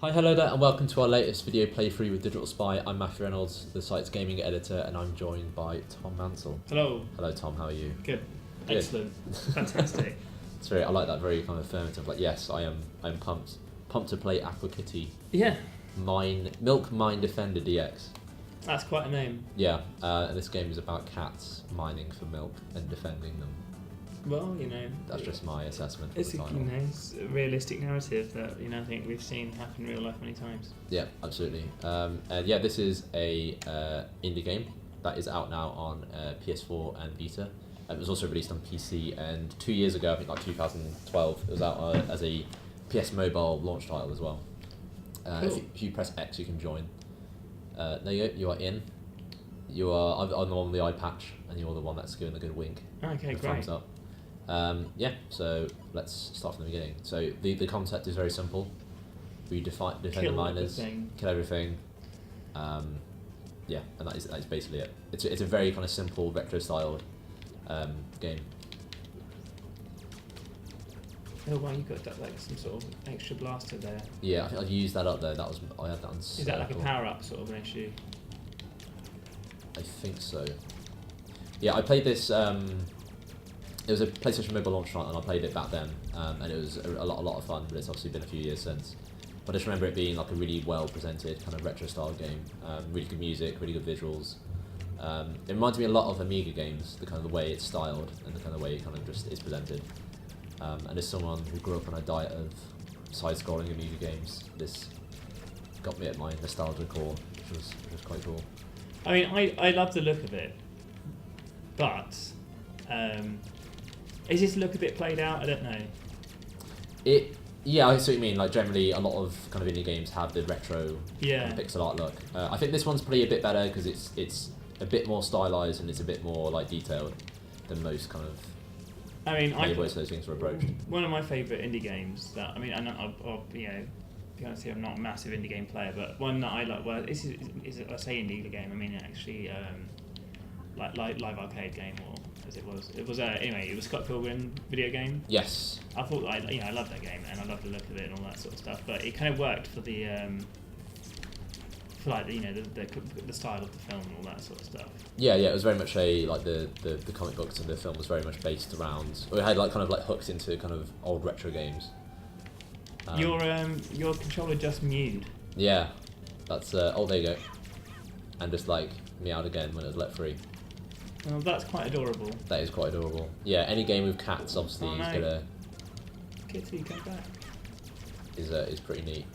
Hi, hello there, and welcome to our latest video playthrough with Digital Spy. I'm Matthew Reynolds, the site's gaming editor, and I'm joined by Tom Mansell. Hello. Hello, Tom. How are you? Good. Good. Excellent. Fantastic. It's very. I like that. Very kind of affirmative. Like, yes, I am. I'm pumped. Pumped to play Aqua Kitty. Yeah. Milk Mine Defender DX. That's quite a name. Yeah. And this game is about cats mining for milk and defending them. Well, you know. That's just my assessment of It's the a, title. it's a realistic narrative that I think we've seen happen in real life many times. Yeah, absolutely. And yeah, this is a indie game that is out now on PS4 and Vita. It was also released on PC, and 2 years ago, I think like 2012, it was out as a PS Mobile launch title as well. Cool. If you press X, you can join. There you go. You are in. You are. I'm the one with the eye patch, and you're the one that's giving the good wink. Okay, The great. thumbs up. Yeah, so let's start from the beginning. So the concept is very simple. We defend the miners, kill everything. Yeah, and that is basically it. It's a very kind of simple retro styled game. Oh, wow, you got that, like some sort of extra blaster there. Yeah, I think I've used that up there. I had that on. Is that like a power up sort of an issue? I think so. Yeah, I played this. It was a PlayStation Mobile launch title, and I played it back then, and it was a lot of fun. But it's obviously been a few years since. But I just remember it being like a really well presented kind of retro style game. Really good music, really good visuals. It reminds me a lot of Amiga games, the kind of the way it's styled and the kind of way it kind of just is presented. And as someone who grew up on a diet of side-scrolling Amiga games, this got me at my nostalgia core, which was quite cool. I mean, I love the look of it, but is this look a bit played out? I don't know. Yeah, I see what you mean. Like generally, a lot of kind of indie games have the retro Yeah. kind of pixel art look. I think this one's probably a bit better because it's a bit more stylized and it's a bit more like detailed than most kind of I mean, ways those things are approached. One of my favourite indie games that I be honest here, I'm not a massive indie game player, but one that I like. Well, is I say indie game. I mean actually, like live arcade game, or as it was. It was anyway. It was Scott Pilgrim video game. Yes. I thought I loved that game and I loved the look of it and all that sort of stuff. But it kind of worked for the the style of the film and all that sort of stuff. Yeah. It was very much the comic books and the film was very much based around. It had like kind of like hooked into kind of old retro games. Your controller just mewed. Yeah, that's oh there you go, and just like meowed again when it was let free. Well, that's quite adorable. That is quite adorable. Yeah, any game with cats obviously Oh, no. is gonna Kitty, come back. is pretty neat.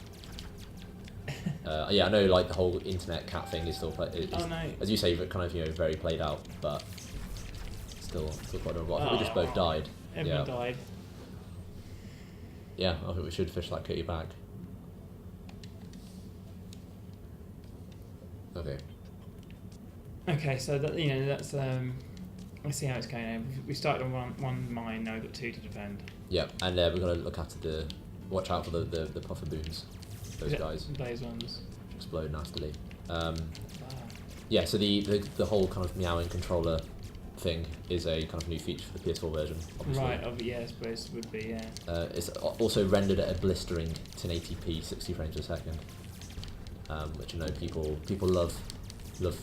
Yeah, I know like the whole internet cat thing is still Oh no. as you say, kind of very played out, but still quite adorable. I think we just both died. Everyone died. Yeah, I think we should fish that kitty back. Okay. Okay, so that's let's see how it's going now. We started on one mine, now we've got two to defend. Yeah, and we're gonna look after watch out for the puffer boons. Those guys Those ones. explode nastily. Wow. Yeah, so the whole kind of meowing controller thing is a kind of new feature for the PS4 version, obviously. Right, yeah, I suppose it would be, yeah. It's also rendered at a blistering 1080p 60 frames a second, which people love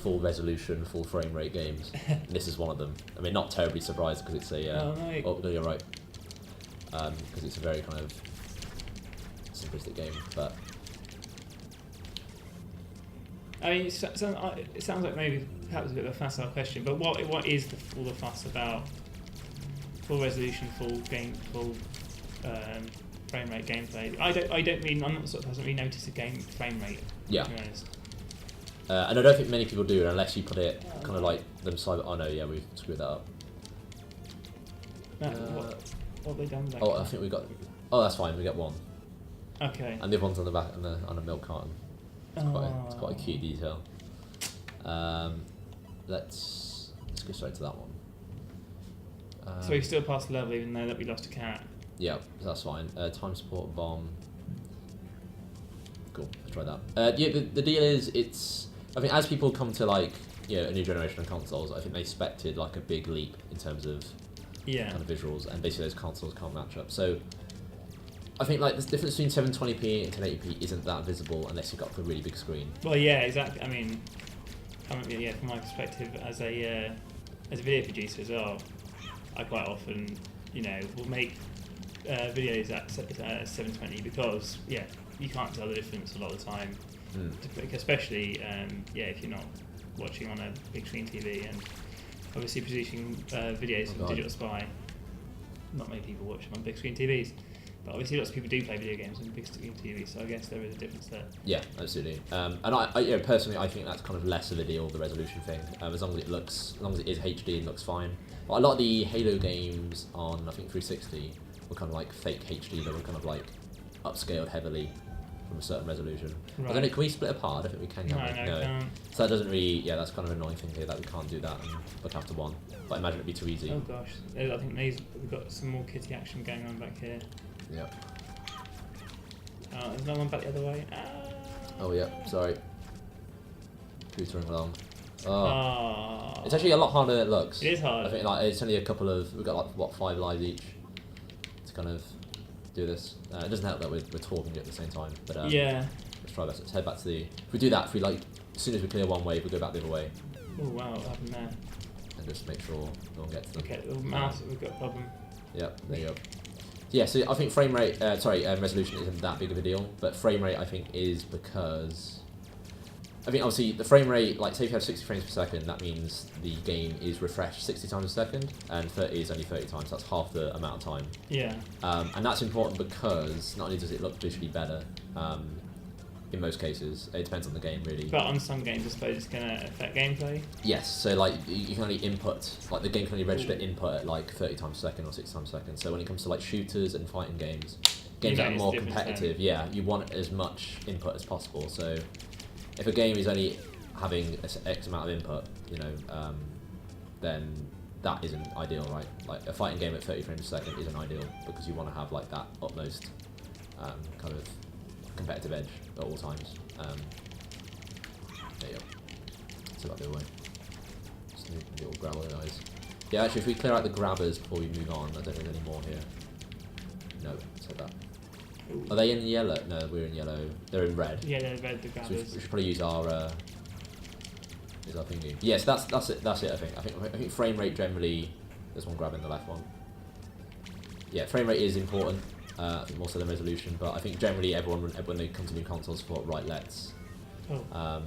full resolution, full frame rate games. And this is one of them. I mean, not terribly surprised because it's a Oh, no. no, you're right, because it's a very kind of simplistic game, but I mean, it sounds like maybe perhaps a bit of a facile question, but what is all the fuss about full resolution, full frame rate gameplay? I'm not the sort of person who really notice a game frame rate. Yeah. To be honest. And I don't think many people do unless you put it kind of like them side. Oh no, yeah, we've screwed that up. What have they done? Back I think we got. Oh, that's fine. We get one, Okay. and the other one's on the back on a milk carton. It's quite a cute detail. Let's go straight to that one. So we still passed the level even though that we lost a cat. Yeah, that's fine. Time support bomb. Cool. Let's try that. Yeah, the deal is I think as people come to like a new generation of consoles, I think they expected like a big leap in terms of Yeah. kind of visuals, and basically those consoles can't match up. So I think like the difference between 720p and 1080p isn't that visible unless you've got a really big screen. Well, yeah, exactly. I mean, yeah, from my perspective as a video producer as well, I quite often, will make videos at 720 because you can't tell the difference a lot of the time. Especially if you're not watching on a big screen TV, and obviously producing videos from Digital Spy. Not many people watch them on big screen TVs, but obviously lots of people do play video games on big screen TVs, so I guess there is a difference there. Yeah, absolutely. And I personally, I think that's kind of less of a deal, the resolution thing. As long as it is HD and looks fine. But a lot of the Halo games on, I think, 360 were kind of like fake HD. They were kind of like upscaled heavily from a certain resolution. Right. I don't know, can we split apart? I think we can. No, can't. So that doesn't really, that's kind of an annoying thing here that we can't do that and look after one. But I imagine it'd be too easy. Oh gosh, I think we've got some more kitty action going on back here. Yep. There's no one back the other way. Oh yeah, sorry. Cootering along. Oh. It's actually a lot harder than it looks. It is hard. I think it's only we've got 5 lives each to kind of do this. It doesn't help that we're talking at the same time, but let's try this. Let's head back to the. If we do that, as soon as we clear one wave, we go back the other way. Oh wow, what happened there? And just make sure no one gets them. Okay, the mouse, we've got a problem. Yep, there you go. Yeah, so I think frame rate, resolution isn't that big of a deal, but frame rate I think is because, obviously the frame rate, say if you have 60 frames per second, that means the game is refreshed 60 times a second, and 30 is only 30 times, that's half the amount of time. Yeah. And that's important because not only does it look visually better, in most cases, it depends on the game really. But on some games I suppose it's going to affect gameplay? Yes, so you can only input, the game can only register input at 30 times a second or 60 times a second. So when it comes to shooters and fighting games that are more competitive, you want as much input as possible. So if a game is only having X amount of input, then that isn't ideal, right? A fighting game at 30 frames a second isn't ideal because you want to have that utmost kind of competitive edge at all times. There you go. So that the other way. Just the little grabber guys. Yeah, actually, if we clear out the grabbers before we move on, I don't think there's any more here. No, say that. Are they in yellow? No, we're in yellow. They're in red. Yeah, they're red, the grabbers. So we should probably use our thingy. Yes, that's it. That's it. I think frame rate generally. There's one grabbing the left one. Yeah, frame rate is important. I think more so than resolution, but I think generally everyone when they come to new consoles thought, right, let's. Our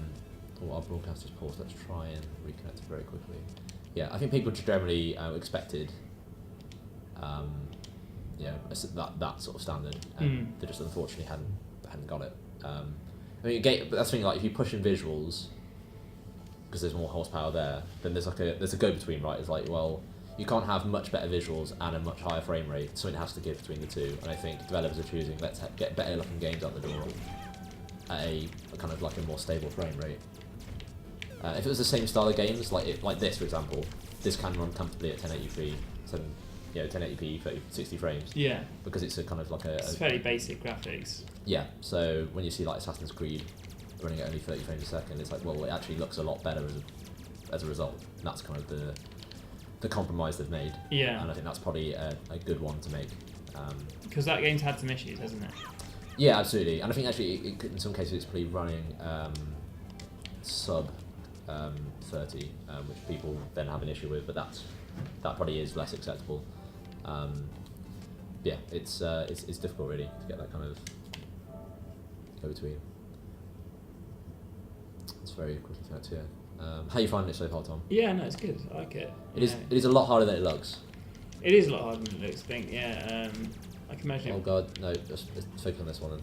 broadcast is paused. Let's try and reconnect it very quickly. Yeah, I think people generally expected. That sort of standard, and they just unfortunately hadn't got it. Again, but that's the thing. If you push in visuals, because there's more horsepower there, then there's a go between, right? It's you can't have much better visuals and a much higher frame rate, so it has to give between the two. And I think developers are choosing let's get better looking games out the door at a kind of a more stable frame rate. If it was the same style of games, like this for example, this can run comfortably at 1080p, 1080p, 60 frames. Yeah. Because it's a kind of it's fairly basic graphics. Yeah. So when you see Assassin's Creed running at only 30 frames a second, it's it actually looks a lot better as a result. And that's kind of the compromise they've made. Yeah. And I think that's probably a good one to make. Because that game's had some issues, hasn't it? Yeah, absolutely. And I think actually in some cases it's probably running sub 30, which people then have an issue with, but that probably is less acceptable. It's difficult really to get that kind of go between. It's very quickly to here. How are you finding it so far, Tom? Yeah, no, it's good. I like it. It is a lot harder than it looks. It is a lot harder than it looks, I think. Yeah, I can imagine. Oh god, no! Let's focus on this one.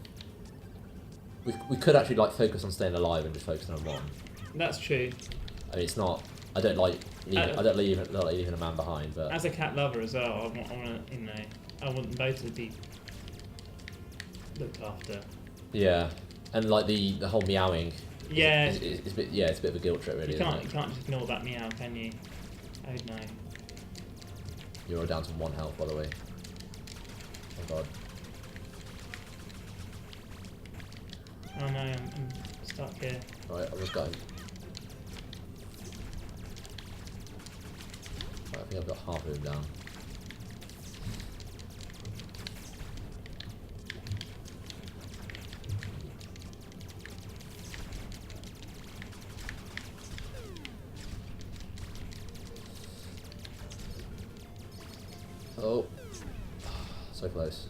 We could actually focus on staying alive and just focus on one. That's true. It's not. I don't like leaving a man behind. But as a cat lover as well, I want them both to be looked after. Yeah, and the whole meowing. Yeah. It's a bit of a guilt trip really. You can't just ignore that meow, can you? Oh no. You're down to 1 health, by the way. Oh god. Oh no, I'm stuck here. Right, I just got him. Right, I think I've got half of him down. Oh, so close.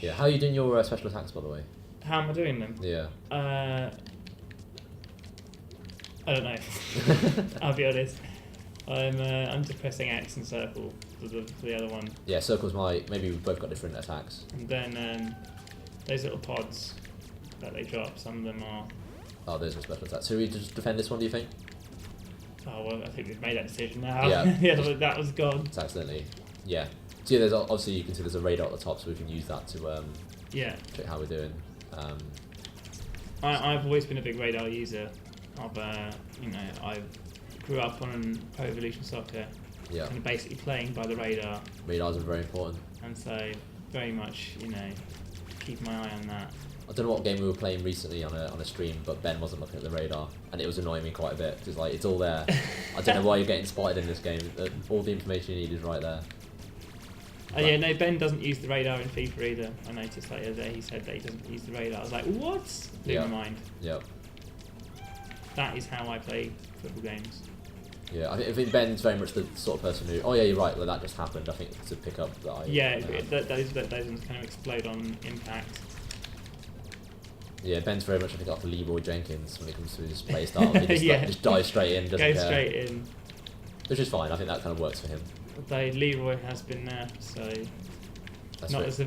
Yeah, how are you doing your special attacks, by the way? How am I doing them? Yeah. I don't know. I'll be honest. I'm just pressing X and circle for the other one. Yeah, circle's maybe we've both got different attacks. And then those little pods that they drop, some of them are... Oh, those are special attacks. So we just defend this one, do you think? Oh, well, I think we've made that decision now. Yeah. Yeah, that was gone. It's accidentally. Yeah. So yeah, there's obviously you can see there's a radar at the top, so we can use that to yeah. check how we're doing. I've always been a big radar user. I grew up on Pro Evolution Soccer. Yeah. And basically playing by the radar. Radars are very important. And so very much, keep my eye on that. I don't know what game we were playing recently on a stream, but Ben wasn't looking at the radar, and it was annoying me quite a bit. Because it's all there. I don't know why you're getting spotted in this game. All the information you need is right there. Yeah, no, Ben doesn't use the radar in FIFA either. I noticed that the other day he said that he doesn't use the radar. I was like, what? Blew my mind. Yeah. That is how I play football games. Yeah, I think Ben's very much the sort of person who, oh yeah, you're right, well, that just happened. I think it's a pick up that those ones kind of explode on impact. Yeah, Ben's very much, I think, like Leroy Jenkins when it comes to his play style. He just, just dives straight in, doesn't care. Go straight in. Which is fine, I think that kind of works for him. Although Leroy has been there, so That's not as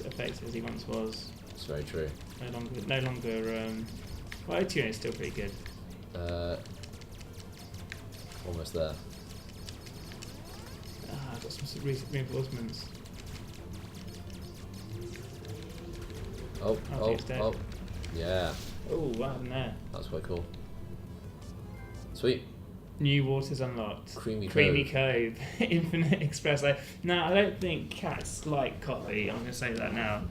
effective as he once was. That's very true. No longer. Well, Otuno is still pretty good. Almost there. I've got some recent reinforcements. Oh, yeah. Oh, what happened there? That's quite cool. Sweet. New waters unlocked. Creamy Cove. Infinite Espresso. Now, I don't think cats like coffee. I'm going to say that now.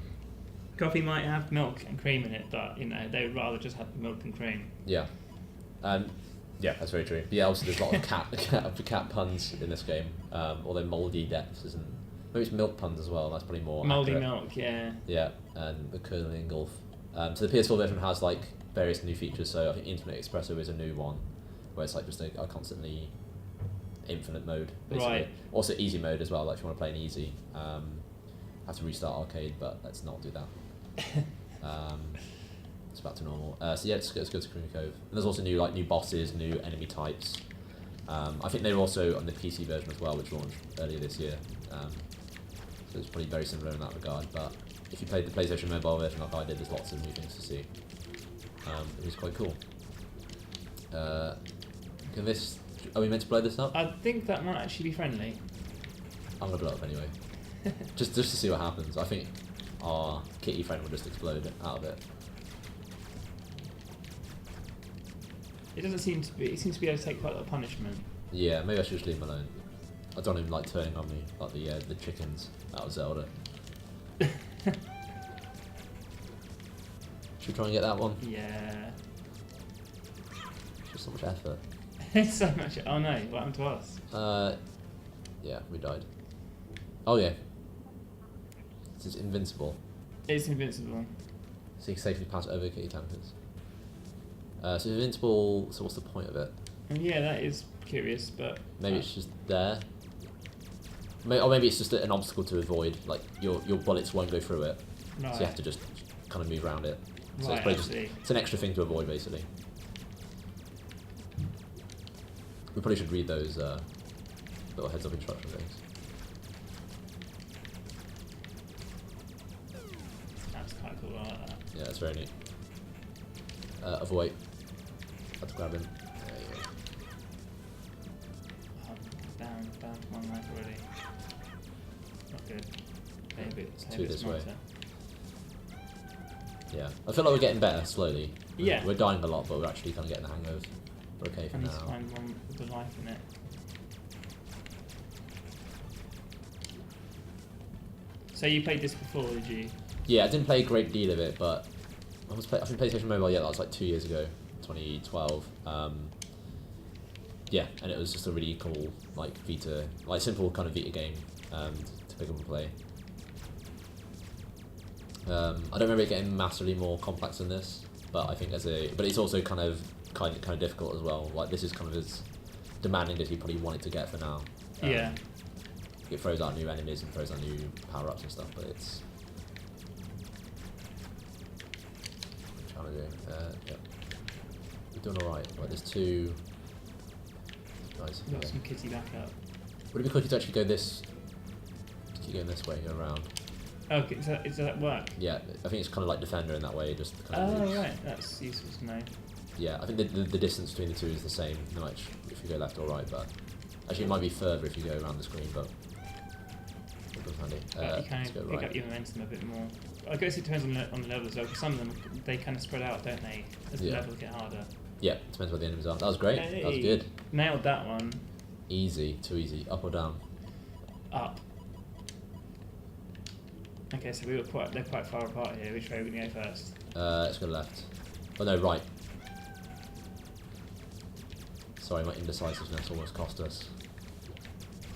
Coffee might have milk and cream in it, but they would rather just have milk and cream. Yeah. Yeah, that's very true. But yeah, obviously there's a lot of cat puns in this game. Although mouldy depths isn't. Maybe it's milk puns as well. That's probably more mouldy accurate. Milk, yeah. Yeah, and the curling golf. So the PS4 version has like various new features. So I think Infinite Espresso is a new one, where it's like just a constantly infinite mode, basically. Right. Also easy mode as well. Like if you want to play in easy, have to restart arcade, but let's not do that. It's back to normal. So yeah, let's go to Creamy Cove. And there's also new bosses, new enemy types. I think they're also on the PC version as well, which launched earlier this year. So it's probably very similar in that regard. But if you played the PlayStation Mobile version like I did, there's lots of new things to see. It was quite cool. Are we meant to blow this up? I think that might actually be friendly. I'm gonna blow it up anyway. just to see what happens. I think our kitty friend will just explode out of it. It doesn't seem to be. It seems to be able to take quite a lot of punishment. Yeah, maybe I should just leave him alone. I don't even like turning on me like the chickens out of Zelda. Should we try and get that one? Yeah. It's just so much effort. It's so much. Oh no! What happened to us? Yeah, we died. Oh yeah. This is invincible. It's invincible. So you can safely pass over kitty tankers. So invincible. So what's the point of it? And yeah, that is curious, but maybe it's just there. Or maybe it's just an obstacle to avoid. Like your bullets won't go through it, right. So you have to just kind of move around it. So right, it's an extra thing to avoid, basically. We probably should read those little heads-up instruction things. That's quite cool. I like that. Yeah, that's very neat. Avoid. Had to grab him. There you go. Down to one life already. Not good. It's two this way. Yeah, I feel like we're getting better slowly. Yeah. We're dying a lot, but we're actually kind of getting the hang of. We're okay for I now. need to find one with the life in it. So you played this before, did you? Yeah, I didn't play a great deal of it, but I think PlayStation Mobile. Yeah, that was like 2 years ago, 2012. Yeah, and it was just a really cool Vita, simple kind of Vita game to pick up and play. I don't remember it getting massively more complex than this, but I think but it's also kind of difficult as well. Like this is kind of as demanding as you probably want it to get for now. Yeah. It throws out new enemies and throws out new power-ups and stuff, but it's challenging. Yeah. We're doing alright. Right, there's 2 guys here. Got some kitty backup. Would it be quicker to actually go this... keep going this way and go around? Okay, does that work? Yeah, I think it's kind of like Defender in that way, just kind of Oh, moves. right, that's useful to know. Yeah, I think the distance between the 2 is the same, no matter if you go left or right, but actually it might be further if you go around the screen, but it was handy. But you kind Let's of go pick right. up your momentum a bit more. I guess it depends on the level as well, because some of them, they kind of spread out, don't they, as the Yeah. levels get harder. Yeah, depends where the enemies are. That was great. That was Hey. good. Nailed that one. Easy, too easy. Up or down? Up. Okay, so they're quite far apart here. Which way are we going to go first? Let's go left. Oh no, right. Sorry, my indecisiveness almost cost us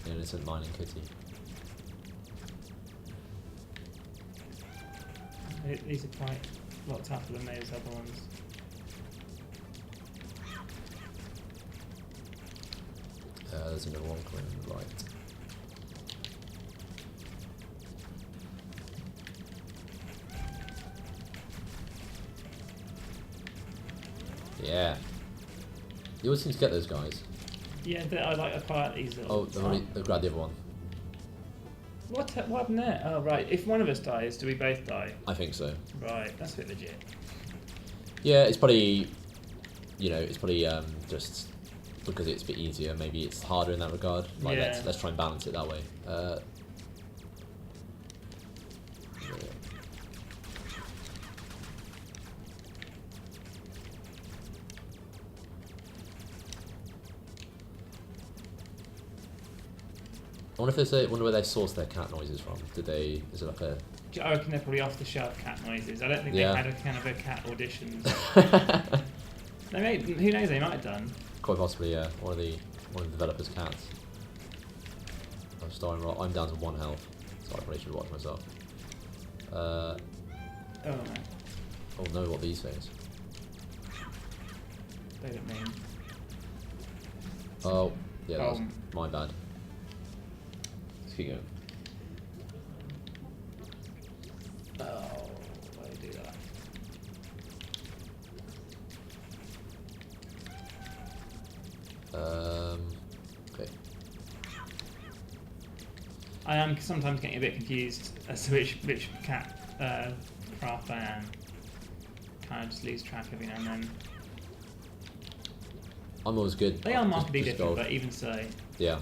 an innocent mining kitty. These are quite a lot tougher than those other ones. There's another one coming on the right. Yeah. You always seem to get those guys. Yeah, I quite like these little. Oh, they've grabbed the other one. What happened there? Oh, right. If one of us dies, do we both die? I think so. Right, that's a bit legit. Yeah, it's probably, it's probably just because it's a bit easier. Maybe it's harder in that regard. Like Yeah. let's try and balance it that way. Yeah. I wonder where they source their cat noises from. Is it like a... I reckon they're probably off-the-shelf cat noises. I don't think Yeah. they had a kind of a cat auditions. Who knows? They might have done. Quite possibly, yeah. One of the developers' cats. I'm starting right. I'm down to 1 health, so I probably should watch myself. Oh no, Oh no, what these things? they don't mean. Oh, yeah, that was Oh. my bad. Let's keep going. Oh, why do you do that? Okay. I am sometimes getting a bit confused as to which cat craft I am. Kind of just lose track every now and then. I'm always good. They are markedly just different, gold. but even so, Yeah.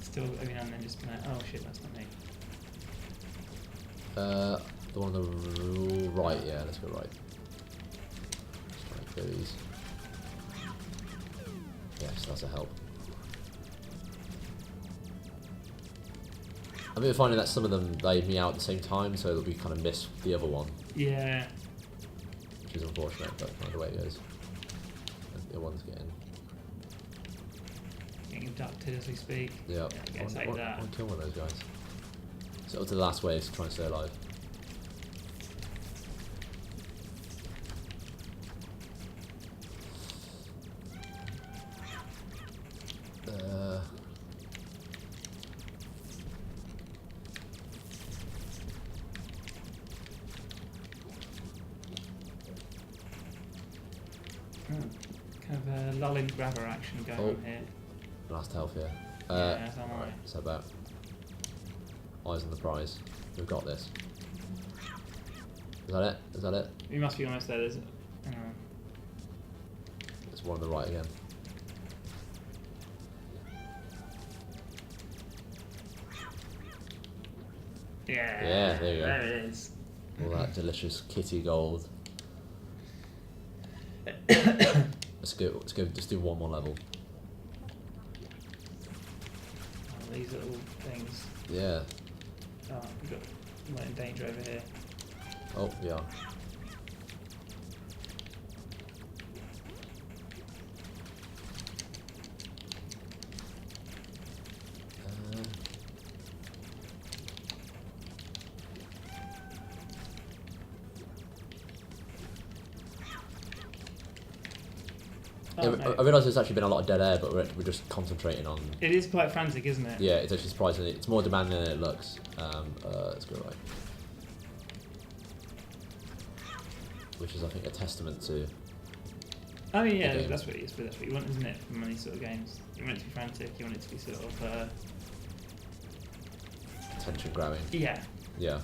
still every now and then just be like, oh shit, that's not me. The one on the right, yeah, let's go right. Let's try and clear these. Yes, that's a help. I've been finding that some of them, they meow at the same time, so that we kind of miss the other one, Yeah. which is unfortunate, but kind of the way it goes. And the other one's getting... Getting abducted as we speak. Yeah, Yeah, get like that. I want to kill one of those guys. So up to the last wave to try and stay alive. Kind of a lulling grabber action going Oh. on here. Last health here. Yeah, so am I. Right, so about eyes on the prize. We've got this. Is that it? Is that it? We must be almost there. There's, There's one on the right again. yeah. Yeah, there you go. There it is. All that delicious kitty gold. Let's go. Just do one more level. Oh, these little things. Yeah. Oh, we've got we're in danger over here. Oh, yeah. Oh, no. I realise there's actually been a lot of dead air, but we're just concentrating on. It is quite frantic, isn't it? Yeah, it's actually surprising. It's more demanding than it looks. Let's go right. Which is, I think, a testament to. I mean, yeah, that's what it is. But that's what you want, isn't it? From these sort of games, you want it to be frantic. You want it to be sort of. Tension grabbing. Yeah. Yeah.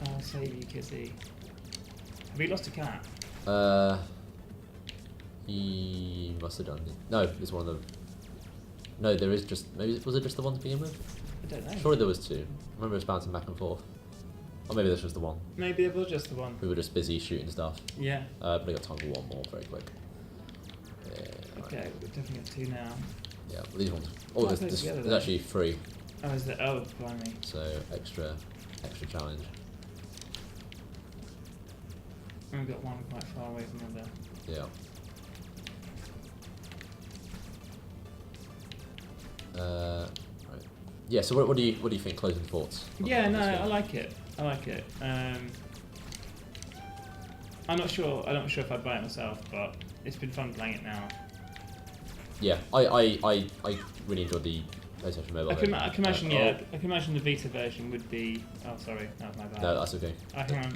I'll save you, Kitty. Have you lost a cat? He must have done. No, it's one of them. No, there is just. Maybe was it just the one to begin with? I don't know. Surely there was two. I remember it was bouncing back and forth. Or maybe this was the one. Maybe it was just the one. We were just busy shooting stuff. Yeah. But I got time for one more very quick. Yeah, Okay, right. we've definitely got two now. Yeah, well, these ones. Oh, there's actually 3. Oh, is there? Oh, blimey. So extra challenge. And we've got one quite far away from the other. Yeah. Right. Yeah. So what do you think? Closing thoughts? Yeah, no, I like it. I like it. I'm not sure if I'd buy it myself, but it's been fun playing it now. Yeah, I really enjoyed the PlayStation Mobile. I can imagine, I can imagine the Vita version would be. Oh, sorry, that was my bad. No, that's okay. Hang on.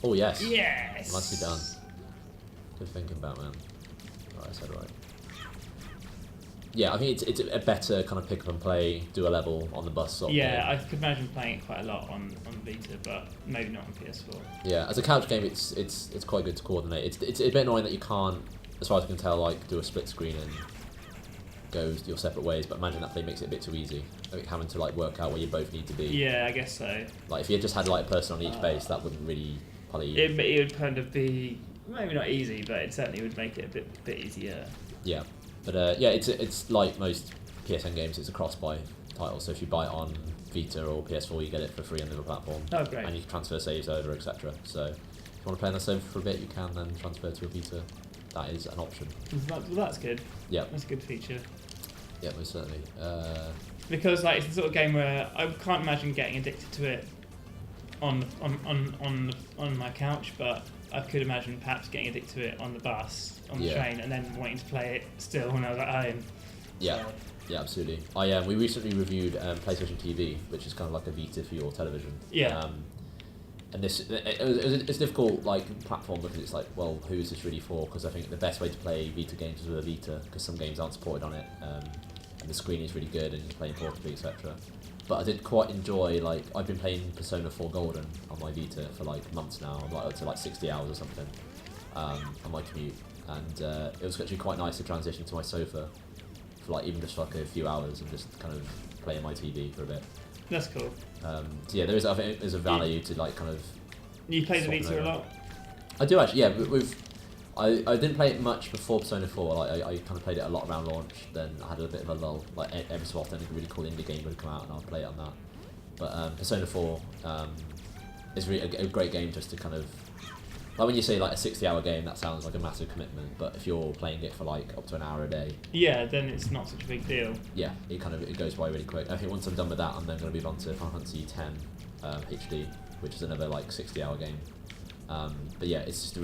Oh yes. Yes. Nicely done. Good thinking, Batman. Right, I said right. Yeah, I think it's a better kind of pick up and play, do a level on the bus sort of Yeah, game. I could imagine playing it quite a lot on Vita, but maybe not on PS4. Yeah, as a couch game, it's quite good to coordinate. It's a bit annoying that you can't, as far as I can tell, like do a split screen and go your separate ways. But imagine that play makes it a bit too easy, like having to like work out where you both need to be. Yeah, I guess so. Like if you just had like a person on each base, that wouldn't really probably. It would kind of be maybe not easy, but it certainly would make it a bit easier. Yeah, but yeah, it's like most PSN games. It's a cross-buy title, so if you buy it on Vita or PS4, you get it for free on the other platform. Oh, great. And you can transfer saves over, etc. So if you want to play on the server for a bit, you can then transfer to your Vita. That is an option. Well, that's good. Yeah. That's a good feature. Yeah, most certainly. Because like it's the sort of game where I can't imagine getting addicted to it on my couch, but I could imagine perhaps getting addicted to it on the bus, on the train, and then wanting to play it still when I was at home. Yeah. So. Yeah, absolutely. We recently reviewed PlayStation TV, which is kind of like a Vita for your television. Yeah. And it's a difficult like platform because it's like, well, who is this really for? Because I think the best way to play Vita games is with a Vita, because some games aren't supported on it, and the screen is really good and you're playing portably, etc. But I did quite enjoy, like, I've been playing Persona 4 Golden on my Vita for like months now. I'm like up to like 60 hours or something on my commute, and it was actually quite nice to transition to my sofa for like even just like a few hours and just kind of play on my TV for a bit. That's cool. So yeah, I think there's a value to like kind of. You play the Vita a lot? I do actually. Yeah, I didn't play it much before Persona 4. Like I kind of played it a lot around launch. Then I had a bit of a lull. Like every so often, a really cool indie game would come out and I'd play it on that. But Persona 4 is really a great game just to kind of. Like when you say like a 60-hour game, that sounds like a massive commitment. But if you're playing it for like up to an hour a day, yeah, then it's not such a big deal. Yeah, it goes by really quick. I think once I'm done with that, I'm then going to move on to Final Fantasy X HD, which is another like 60-hour game. But yeah, it's just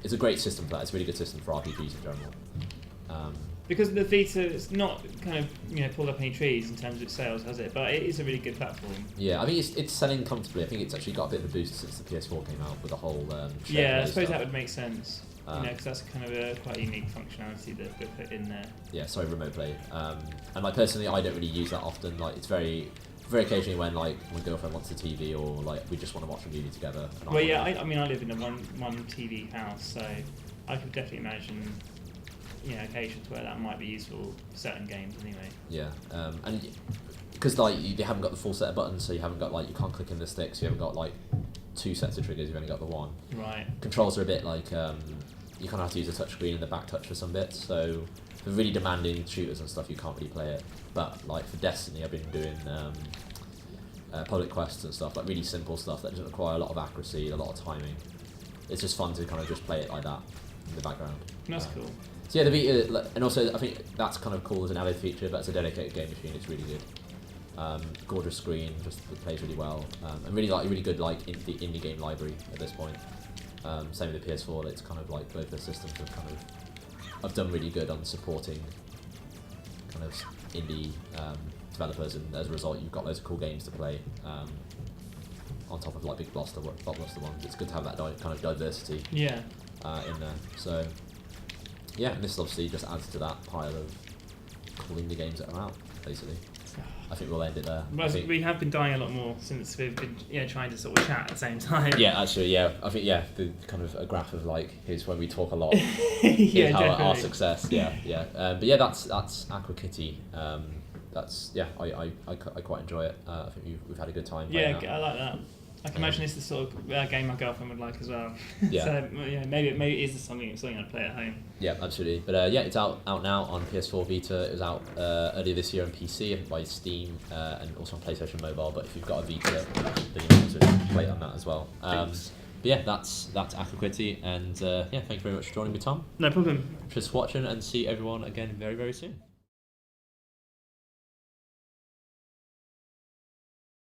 it's a great system for that. It's a really good system for RPGs in general. Because the Vita, it's not kind of pulled up any trees in terms of its sales, has it? But it is a really good platform. Yeah, I think it's selling comfortably. I think it's actually got a bit of a boost since the PS4 came out with the whole. Yeah, I suppose that would make sense. Um, Because that's kind of a quite unique functionality that they put in there. Yeah, sorry, remote play. And like personally, I don't really use that often. Like it's very occasionally when like my girlfriend wants the TV or like we just want to watch a movie together. And Well, yeah, I mean I live in a one TV house, so I could definitely imagine occasions where that might be useful for certain games anyway. Yeah, and because like they haven't got the full set of buttons, so you haven't got like you can't click in the sticks. You haven't got like 2 sets of triggers. You've only got the one. Right. Controls are a bit like you kind of have to use the touchscreen and the back touch for some bits. So for really demanding shooters and stuff, you can't really play it. But like for Destiny, I've been doing public quests and stuff, like really simple stuff that doesn't require a lot of accuracy, a lot of timing. It's just fun to kind of just play it like that in the background. That's cool. So yeah, the Vita, and also I think that's kind of cool as an added feature, but as a dedicated game machine, it's really good. Gorgeous screen, just it plays really well, and really good like the indie game library at this point. Same with the PS4. It's kind of like both the systems have done really good on supporting kind of indie developers, and as a result, you've got loads of cool games to play. On top of like big blockbuster ones, it's good to have that kind of diversity. Yeah. In there. So yeah, and this obviously just adds to that pile of cool indie games that are out. Basically, I think we'll end it there. Well, we have been dying a lot more since we've been trying to sort of chat at the same time. Yeah, actually, yeah. I think the kind of a graph of like here's when we talk a lot. Yeah, here's how definitely. our success. Yeah. But yeah, that's Aqua Kitty. That's I quite enjoy it. I think we've had a good time. Yeah, playing that. I like that. I can imagine it's the sort of game my girlfriend would like as well. Yeah. So yeah, maybe it is something I'd play at home. Yeah, absolutely. But yeah, it's out now on PS4 Vita. It was out earlier this year on PC, I think by Steam, and also on PlayStation Mobile. But if you've got a Vita, then you can also play it on that as well. But yeah, that's Aqua Kitty, and yeah, thank you very much for joining me, Tom. No problem. Just watching, and see everyone again very, very soon.